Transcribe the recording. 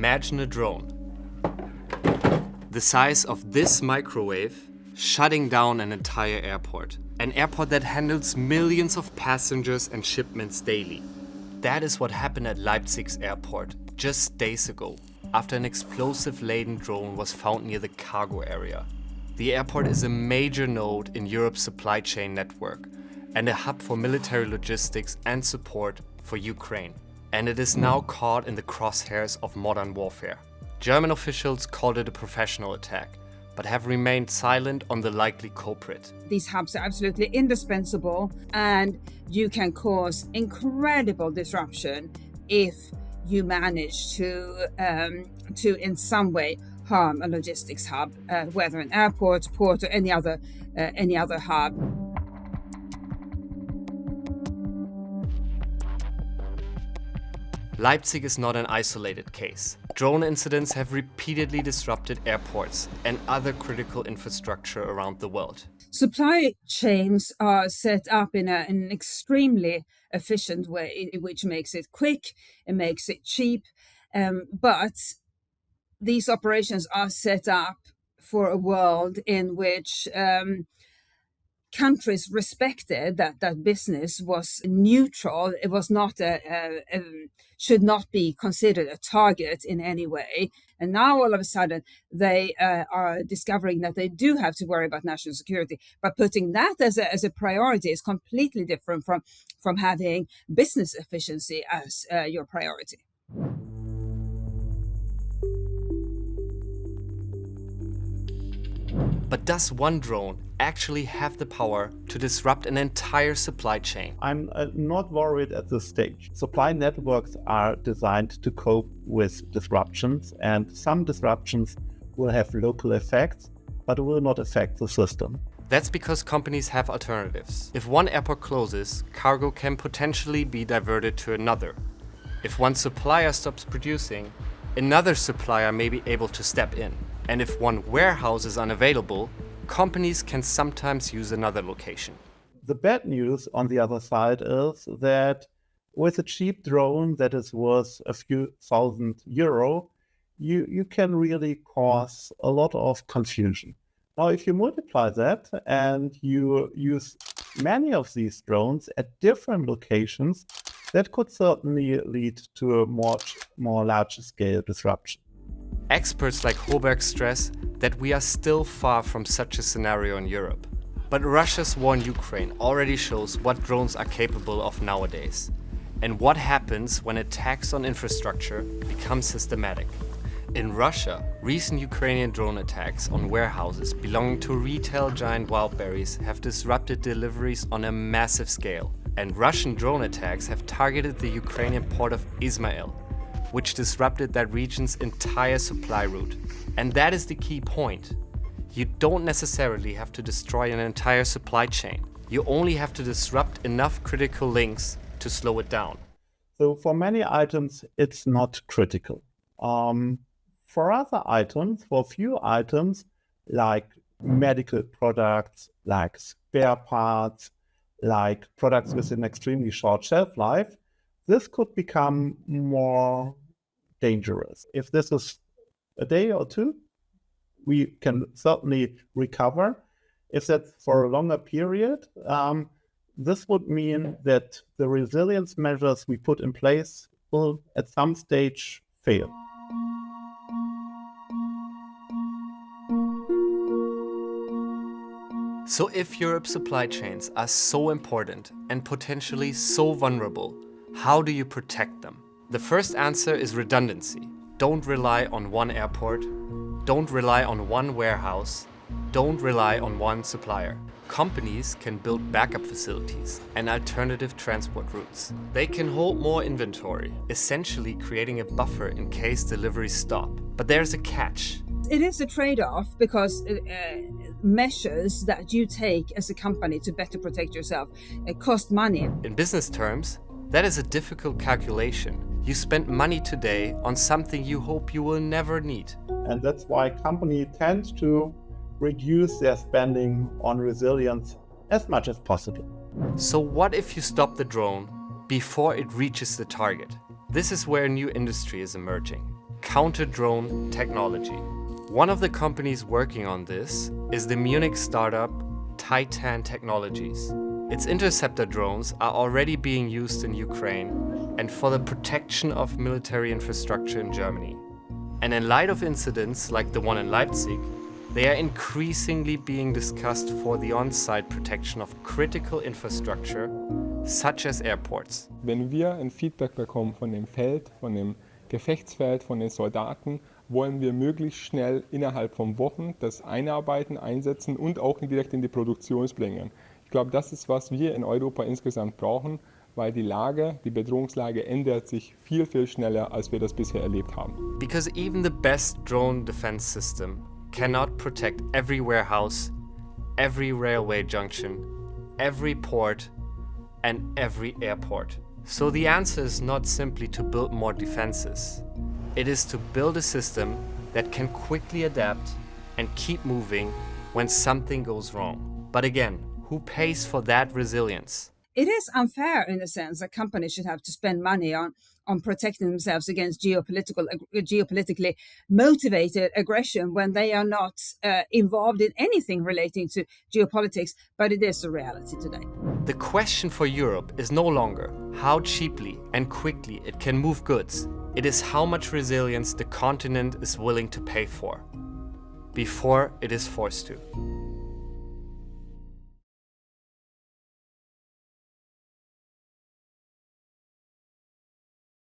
Imagine a drone, the size of this microwave, shutting down an entire airport. An airport that handles millions of passengers and shipments daily. That is what happened at Leipzig's airport just days ago, after an explosive-laden drone was found near the cargo area. The airport is a major node in Europe's supply chain network and a hub for military logistics and support for Ukraine. And it is now caught in the crosshairs of modern warfare. German officials called it a professional attack, but have remained silent on the likely culprit. These hubs are absolutely indispensable, and you can cause incredible disruption if you manage to in some way harm a logistics hub, whether an airport, port, or any other hub. Leipzig is not an isolated case. Drone incidents have repeatedly disrupted airports and other critical infrastructure around the world. Supply chains are set up in an extremely efficient way, which makes it quick, it makes it cheap, but these operations are set up for a world in which countries respected that business was neutral. It was not should not be considered a target in any way. And now all of a sudden they are discovering that they do have to worry about national security. But putting that as a priority is completely different from having business efficiency as your priority. But does one drone actually have the power to disrupt an entire supply chain? I'm not worried at this stage. Supply networks are designed to cope with disruptions, and some disruptions will have local effects, but will not affect the system. That's because companies have alternatives. If one airport closes, cargo can potentially be diverted to another. If one supplier stops producing, another supplier may be able to step in. And if one warehouse is unavailable, companies can sometimes use another location. The bad news on the other side is that with a cheap drone that is worth a few €1,000, you can really cause a lot of confusion. Now, if you multiply that and you use many of these drones at different locations, that could certainly lead to a more large-scale disruption. Experts like Hoberg stress that we are still far from such a scenario in Europe. But Russia's war in Ukraine already shows what drones are capable of nowadays, and what happens when attacks on infrastructure become systematic. In Russia, recent Ukrainian drone attacks on warehouses belonging to retail giant Wildberries have disrupted deliveries on a massive scale. And Russian drone attacks have targeted the Ukrainian port of Izmail, which disrupted that region's entire supply route. And that is the key point. You don't necessarily have to destroy an entire supply chain. You only have to disrupt enough critical links to slow it down. So for many items, it's not critical. For other items, for a few items, like medical products, like spare parts, like products with an extremely short shelf life, this could become more dangerous. If this is a day or two, we can certainly recover. If that's for a longer period, this would mean that the resilience measures we put in place will at some stage fail. So if Europe's supply chains are so important and potentially so vulnerable, how do you protect them? The first answer is redundancy. Don't rely on one airport. Don't rely on one warehouse. Don't rely on one supplier. Companies can build backup facilities and alternative transport routes. They can hold more inventory, essentially creating a buffer in case deliveries stop. But there's a catch. It is a trade-off because measures that you take as a company to better protect yourself cost money. In business terms, that is a difficult calculation. You spend money today on something you hope you will never need. And that's why companies tend to reduce their spending on resilience as much as possible. So what if you stop the drone before it reaches the target? This is where a new industry is emerging. counter-drone technology. One of the companies working on this is the Munich startup Titan Technologies. Its interceptor drones are already being used in Ukraine and for the protection of military infrastructure in Germany. And in light of incidents like the one in Leipzig, they are increasingly being discussed for the on-site protection of critical infrastructure, such as airports. Wenn wir ein Feedback bekommen von dem Feld, von dem Gefechtsfeld, von den Soldaten, wollen wir möglichst schnell innerhalb von Wochen das einarbeiten, einsetzen und auch direkt in die Produktion bringen. Ich glaube, das ist, was wir in Europa insgesamt brauchen, weil die Lage, die Bedrohungslage ändert sich viel, viel schneller, als wir das bisher erlebt haben. Because even the best drone defense system cannot protect every warehouse, every railway junction, every port, and every airport. So the answer is not simply to build more defenses. It is to build a system that can quickly adapt and keep moving when something goes wrong. But again, who pays for that resilience? It is unfair in a sense that companies should have to spend money on protecting themselves against geopolitically motivated aggression when they are not involved in anything relating to geopolitics, but it is a reality today. The question for Europe is no longer how cheaply and quickly it can move goods. It is how much resilience the continent is willing to pay for before it is forced to.